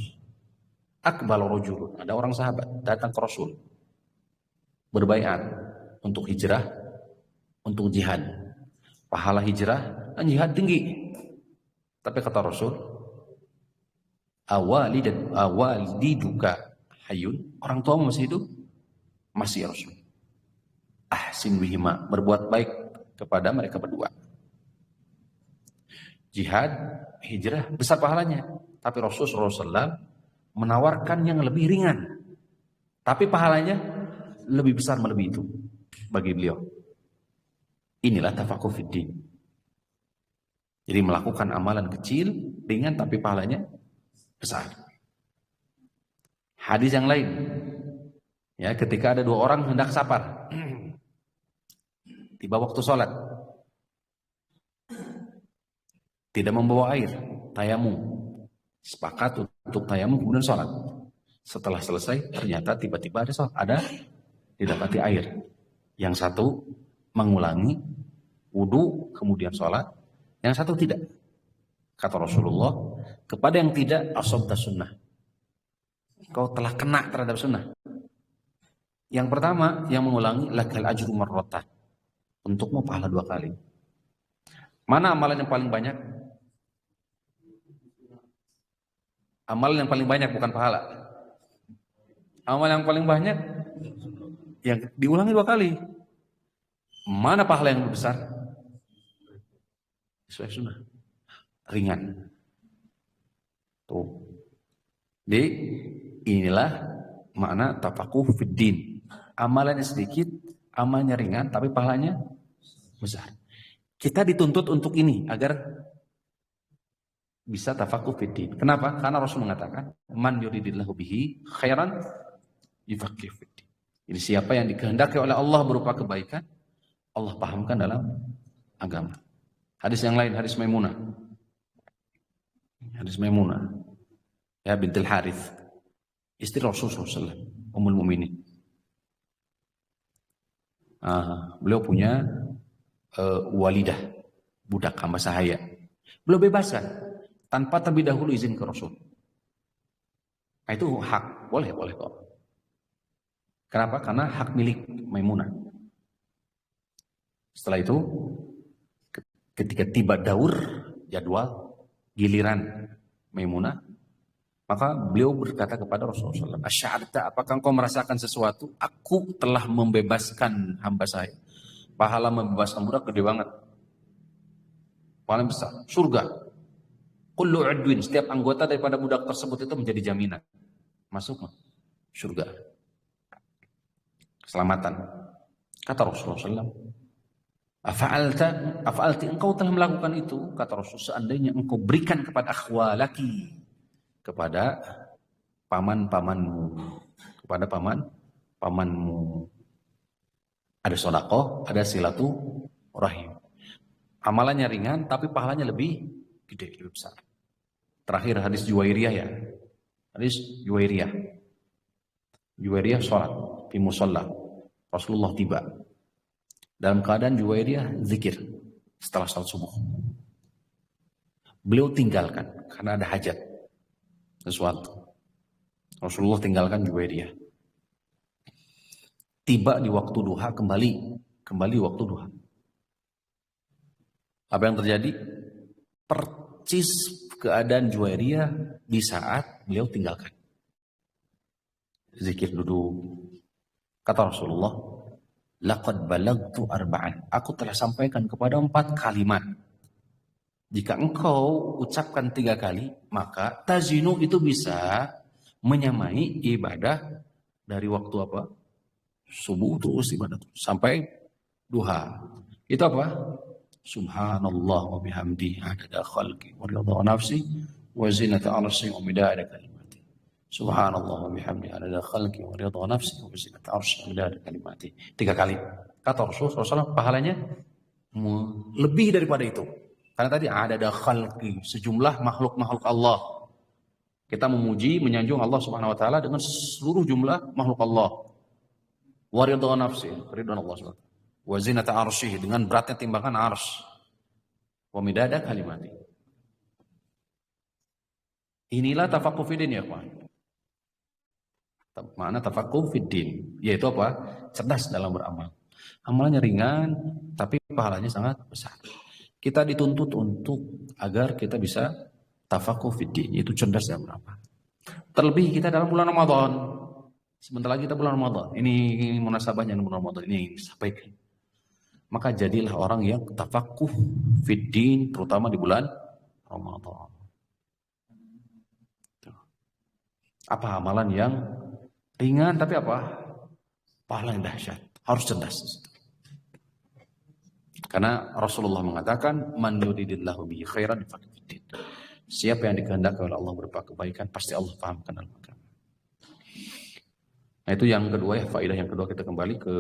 Akbal rajul, ada orang sahabat datang ke Rasul berbaiat untuk hijrah, untuk jihad. Pahala hijrah dan jihad tinggi. Tapi kata Rasul, awaliduka hayun, orang tuamu masih hidup? Masih ya Rasul. Ahsin bihima, berbuat baik kepada mereka berdua. Jihad, hijrah besar pahalanya, tapi Rasulullah SAW menawarkan yang lebih ringan, tapi pahalanya lebih besar melebihi itu bagi beliau. Inilah tafaqquh fiddin. Jadi melakukan amalan kecil, ringan, tapi pahalanya besar. Hadis yang lain, ya ketika ada dua orang hendak safar, tiba waktu sholat, tidak membawa air, tayamum, sepakat untuk tayamum kemudian sholat. Setelah selesai, ternyata tiba-tiba ada didapati air. Yang satu mengulangi wudu kemudian sholat, yang satu tidak. Kata Rasulullah, kepada yang tidak, asabta sunnah, kau telah kena terhadap sunnah. Yang pertama, yang mengulangi, lakal ajru marratan, untukmu pahala 2 kali. Mana amalan yang paling banyak? Amalan yang paling banyak, bukan pahala. Amalan yang paling banyak yang diulangi 2 kali. Mana pahala yang lebih besar? Sesuai sunnah, ringan. Tuh. Jadi inilah makna tafaqquh fiddin. Amalannya sedikit, amalnya ringan, tapi pahalanya besar. Kita dituntut untuk ini agar bisa tafaqquh fiddin. Kenapa? Karena Rasul mengatakan, man yuridillahu bihi khairan yufaqqih fiddin. Jadi siapa yang dikehendaki oleh Allah berupa kebaikan, Allah pahamkan dalam agama. Hadis yang lain, hadis Maimunah. Hadis Maimunah, ya bintil Harith, istri Rasulullah SAW, Ummul Mukminin. Beliau punya walidah, budak hamba sahaya. Beliau bebaskan tanpa terlebih dahulu izin ke Rasul. Nah, itu hak, boleh kok. Kenapa? Karena hak milik Maimunah. Setelah itu, ketika tiba daur jadwal giliran Maimunah, maka beliau berkata kepada Rasulullah SAW, asy'arta, apakah engkau merasakan sesuatu? Aku telah membebaskan hamba saya. Pahala membebaskan budak gede banget, paling besar, surga. Kullu udwin, setiap anggota daripada budak tersebut itu menjadi jaminan masuk surga, keselamatan. Kata Rasulullah SAW, afa'alti, engkau telah melakukan itu? Kata Rasul, seandainya engkau berikan kepada akhwalaki, kepada paman-pamanmu, kepada pamanmu, ada sedekah, ada silaturahim. Amalannya ringan, tapi pahalanya lebih gede, lebih besar. Terakhir hadis Juwairiyah ya, hadis Juwairiyah. Juwairiyah sholat di musalla, Rasulullah tiba. Dalam keadaan Juwairiyah zikir setelah salat subuh. Beliau tinggalkan karena ada hajat sesuatu. Rasulullah tinggalkan Juwairiyah. Tiba di waktu duha, kembali waktu duha. Apa yang terjadi? Percis keadaan Juwairiyah di saat beliau tinggalkan. Zikir duduk. Kata Rasulullah, laqad balagtu arba'an. Aku telah sampaikan kepada 4 kalimat. Jika engkau ucapkan 3 kali, maka tazinu itu bisa menyamai ibadah dari waktu apa? Subuh terus ibadah sampai duha. Itu apa? Subhanallah wa bihamdi adada khalqi wa ridha nafsi wa zinata 'arsyihi wa midada kalimati. Subhanallah wa bihamdihi adada khalqi wa ridha nafsi wa zinata 'arsyihi wa midada kalimati. 3 kali. Kata Rasulullah SAW, pahalanya lebih daripada itu. Karena tadi adada khalqi, sejumlah makhluk-makhluk Allah. Kita memuji, menyanjung Allah Subhanahu wa taala dengan seluruh jumlah makhluk Allah. Wa ridha nafsi, ridwan Allah Subhanahu wa taala. Wa zinata 'arsyihi, dengan beratnya timbangan arsy. Wa midada kalimati. Inilah tafaqquh fiddin ya kawan. Makna tafaqquh fiddin, yaitu apa? Cerdas dalam beramal. Amalannya ringan, tapi pahalanya sangat besar. Kita dituntut untuk agar kita bisa tafaqquh fiddin, yaitu cerdas dalam beramal. Terlebih kita dalam bulan Ramadan. Sebentar lagi kita bulan Ramadan. Ini munasabahnya bulan Ramadan ini sampaikan. Maka jadilah orang yang tafaqquh fiddin, terutama di bulan Ramadan. Apa amalan yang ringan tapi apa? Pahala yang dahsyat. Harus cerdas. Karena Rasulullah mengatakan, man yuridillahu bihi khairan yufaqihu fiddin. Siapa yang dikehendaki oleh Allah berupa kebaikan, pasti Allah pahamkan dalam agama. Nah itu yang kedua ya, faedah yang kedua, kita kembali ke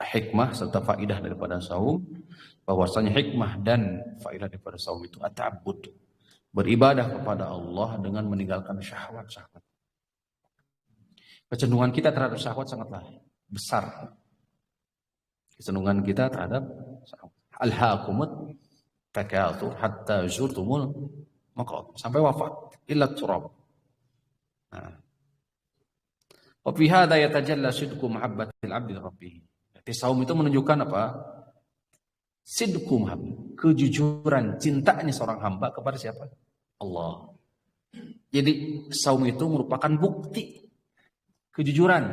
hikmah serta faedah daripada saum. Bahwasanya hikmah dan faedah daripada saum itu at-ta'abbud. Beribadah kepada Allah dengan meninggalkan syahwat-syahwat. Kecenderungan kita terhadap syahwat sangatlah besar. Kecenderungan kita terhadap alhaakumut takatsur hatta zurtumul maqabir, sampai wafat illa turab. Nah. Wa fi hadza yatajalla sidqu mahabbatil 'abdi rabbih. Jadi saum itu menunjukkan apa? Sidqu mahabbah, kejujuran cintanya seorang hamba kepada siapa? Allah. Jadi saum itu merupakan bukti kejujuran,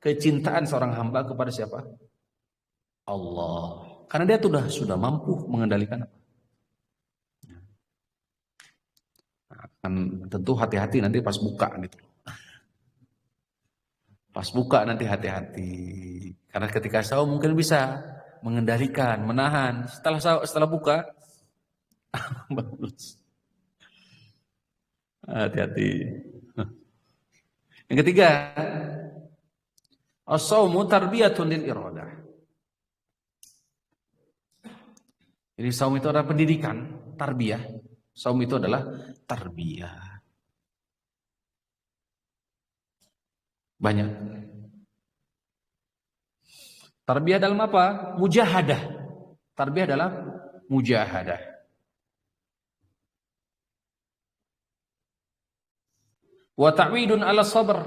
kecintaan seorang hamba kepada siapa? Allah. Karena dia sudah mampu mengendalikan apa? Nah, kan tentu hati-hati nanti pas buka gitu. Pas buka nanti hati-hati. Karena ketika saum mungkin bisa mengendalikan, menahan. Setelah buka bagus. Hati-hati. Yang ketiga, as-shaumu tarbiyatun lil iradah. Jadi saum itu adalah pendidikan, tarbiyah. Saum itu adalah tarbiyah. Banyak. Tarbiyah dalam apa? Mujahadah. Tarbiyah dalam mujahadah. Wa ta'widun 'ala sabr,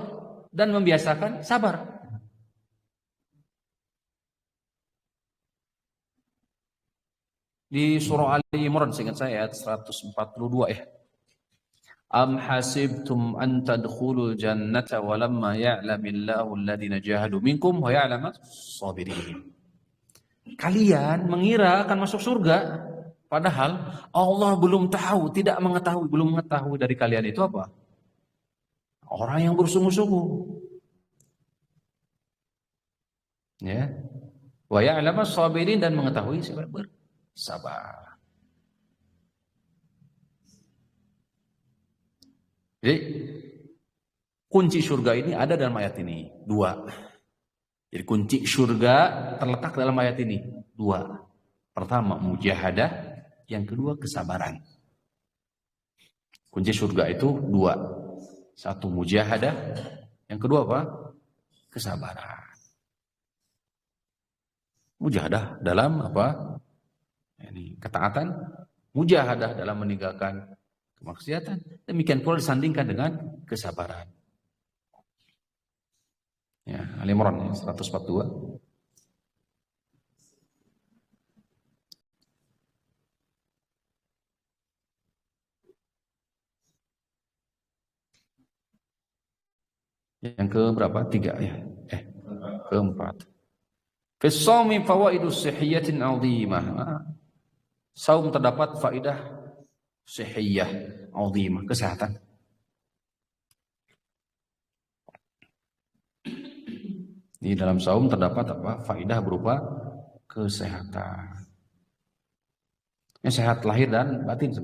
dan membiasakan sabar. Di surah Ali Imran, seingat saya ayat 142 ya. Am hasibtum an tadkhulul jannata wa lamma ya'lamillahu alladhina jahadu minkum wa ya'lamas sabirin. Kalian mengira akan masuk surga, padahal Allah belum tahu, belum mengetahui dari kalian itu apa? Orang yang bersungguh-sungguh. Ya. Wa ya'lamas sabirin, dan mengetahui siapa bersabar. Jadi kunci surga ini ada dalam ayat ini, 2. Jadi kunci surga terletak dalam ayat ini, 2. Pertama mujahadah, yang kedua kesabaran. Kunci surga itu 2. 1 mujahadah, yang kedua apa? Kesabaran. Mujahadah dalam apa? Ini ketaatan, mujahadah dalam meninggalkan kemaksiatan. Demikian pula disandingkan dengan kesabaran. Ya, Ali Imran 142. Yang ke berapa? 3 ya. Keempat. Fi shaumi fawaidus sihhiyatin 'azimah. Saum terdapat faidah sihhiyah 'azimah, kesehatan. Di dalam saum terdapat apa? Faidah berupa kesehatan. Sehat lahir dan batin.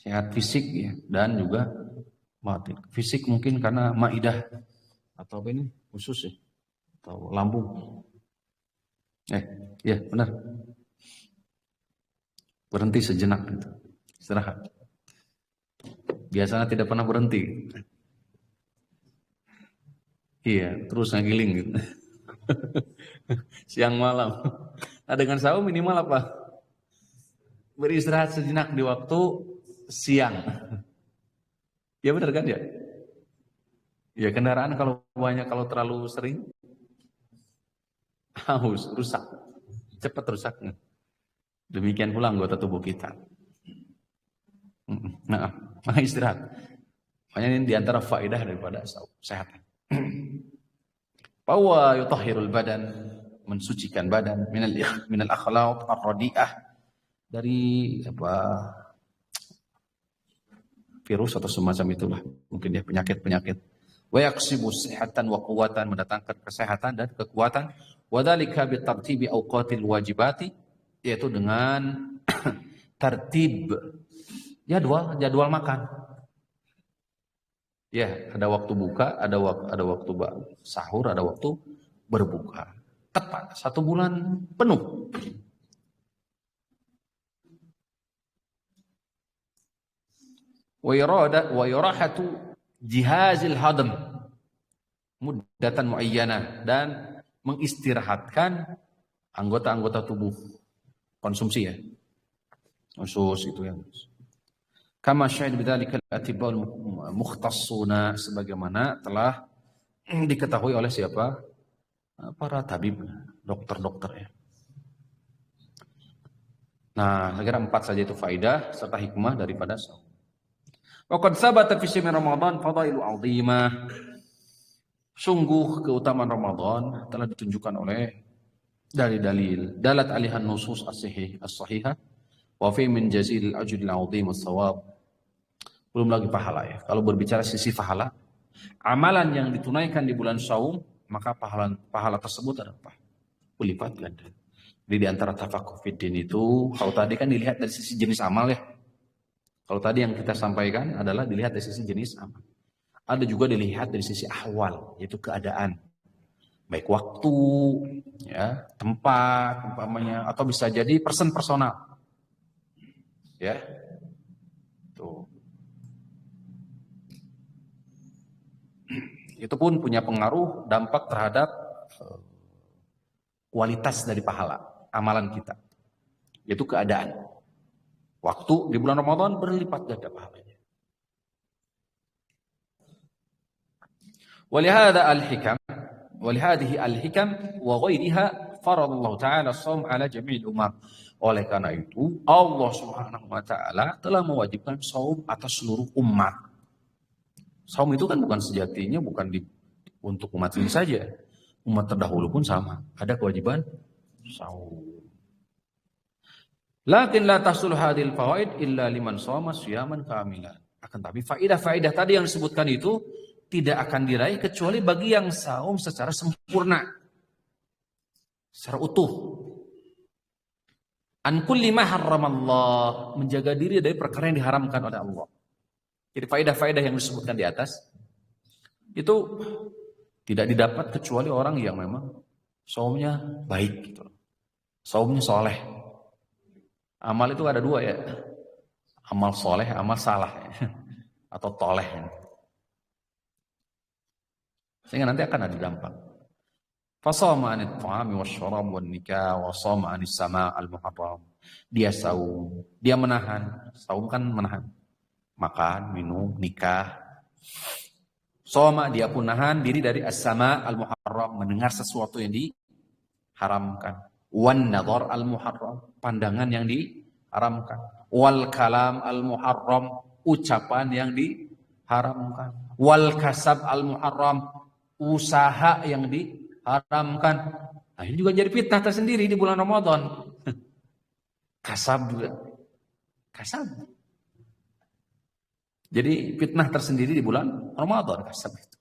sehat fisik ya, dan juga batin. Fisik mungkin karena maidah atau apa ini usus ya, atau lambung. Ya benar. Berhenti sejenak gitu. Istirahat. Biasanya tidak pernah berhenti. Iya, terus ngegiling gitu. Siang malam. Nah, dengan sahur minimal apa? Beristirahat sejenak di waktu siang. Ya benar kan ya? Ya kendaraan kalau banyak, kalau terlalu sering haus, rusak. Cepat rusaknya. Demikian pula anggota tubuh kita. Nah, istirahat. Makanya ini diantara faedah daripada sehat. Bahwa yutahhirul badan, mensucikan badan minal akhlaq ar-radi'ah, dari apa virus atau semacam itulah, mungkin ya penyakit-penyakit. Wa yaksibu sihatan wa quwwatan, mendatangkan kesehatan dan kekuatan. Wa dzalika bi tartibi awqatil wajibati, yaitu dengan tertib jadwal makan. Ya, ada waktu buka, ada waktu sahur, ada waktu berbuka. Tepat 1 bulan penuh. Wa irahatu jihazil hadm muddatan muayyanah, dan mengistirahatkan anggota-anggota tubuh konsumsi ya. Usus itu ya. Kama syahid bidzalika al-atiba'ul mukhtassuna, sebagaimana telah diketahui oleh siapa? Para tabib, dokter-dokter ya. Nah, saya kira 4 saja itu faidah serta hikmah daripada saum. Wa qad tsabata fi shahr Ramadan fadailu 'azimah. Sungguh keutamaan Ramadan telah ditunjukkan oleh dalil-dalil dalat alihan nusus as-sahihah wa fi min jazil al-ajril 'azim as-shawab. Belum lagi pahala ya. Kalau berbicara sisi pahala, amalan yang ditunaikan di bulan saum, maka pahala tersebut ada apa? Berlipat ganda. Jadi di antara tafaqquh fiddin itu, kalau tadi kan dilihat dari sisi jenis amal ya. Kalau tadi yang kita sampaikan adalah dilihat dari sisi jenis amal. Ada juga dilihat dari sisi ahwal, yaitu keadaan. Baik waktu, ya, tempat, umpamanya, atau bisa jadi personal. Ya. Tuh. Itu pun punya pengaruh dampak terhadap kualitas dari pahala amalan kita, yaitu keadaan. Waktu di bulan Ramadan berlipat ganda pahalanya. Walihada al-hikam, walihadihi al-hikam wa ghairiha faradallahu ta'ala shaum ala jami'il umat. Oleh karena itu Allah Subhanahu wa taala telah mewajibkan shaum atas seluruh umat. Saum itu kan bukan sejatinya bukan untuk umat ini saja. Umat terdahulu pun sama. Ada kewajiban saum. Lakin la tahsul hadil fawaid illa liman shoma siyaman kamilan. Akan tapi faidah-faidah tadi yang disebutkan itu tidak akan diraih kecuali bagi yang saum secara sempurna. Secara utuh. An kulli ma harramallah, menjaga diri dari perkara yang diharamkan oleh Allah. Jadi faedah-faedah yang disebutkan di atas itu tidak didapat kecuali orang yang memang saumnya baik gitu. Saumnya soleh. Amal itu ada 2 ya. Amal soleh, amal salah ya. Atau toleh. Sehingga nanti akan ada dampak. Fasama anit ta'ami wasyarab wan nikah wa sama anis sama al-muharram. Dia saum, dia menahan. Saum kan menahan. Makan, minum, nikah. Soma, dia pun nahan diri dari as-sama al-muharram, mendengar sesuatu yang diharamkan. Wan nadhar al-muharram, pandangan yang diharamkan. Wal kalam al-muharram, ucapan yang diharamkan. Wal kasab al-muharram, usaha yang diharamkan. Nah, ini juga jadi fitnah tersendiri di bulan Ramadan. Kasab juga. Kasab. Jadi fitnah tersendiri di bulan Ramadan kasab itu.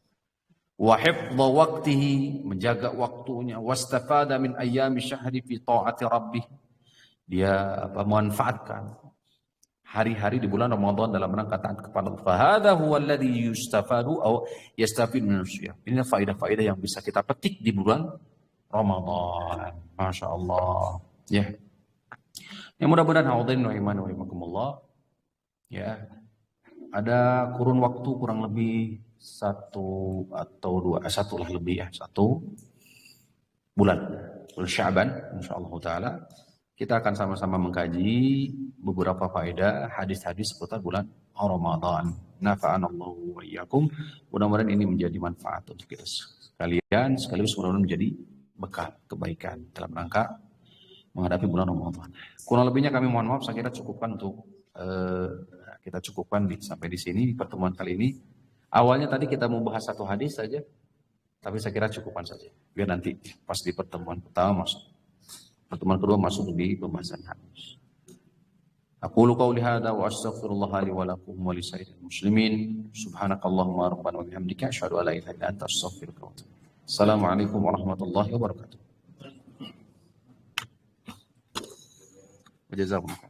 Wa hifdha waqtihi, menjaga waktunya, wastafada min ayyami syahri fi ta'ati rabbih. Dia memanfaatkan hari-hari di bulan Ramadan dalam rangka taat kepada Allah. Fahadha huwa alladhi yustafadu aw yastafid min as-siyam. Ini faedah-faedah yang bisa kita petik di bulan Ramadan. Masya Allah. Ya. Yang mudah-mudahan hadirin wa iman wa rahimakumullah. Ya. Ada kurun waktu kurang lebih satu bulan Sya'ban insyaallah taala. Kita akan sama-sama mengkaji beberapa faedah hadis-hadis seputar bulan Ramadan. Nafa'anallahu wa iyyakum. Mudah-mudahan ini menjadi manfaat untuk kita sekalian, sekaligus mudah-mudahan menjadi bekal kebaikan dalam rangka menghadapi bulan Ramadan. Kurang lebihnya kami mohon maaf, saya kira cukupkan untuk kita cukupkan sampai di sini pertemuan kali ini. Awalnya tadi kita mau bahas satu hadis saja, tapi saya kira cukupkan saja. Biar nanti pas di pertemuan pertama masuk. Pertemuan kedua masuk di pembahasan hadis. Aqulu qawli hadza wa astaghfirullah li wa lakum wa li sairil muslimin. Subhanakallahumma rabbana wa bihamdika asyhadu an la ilaha illa anta astaghfiruka wa atubu ilaik. Assalamualaikum warahmatullahi wabarakatuh. Jazakumullah.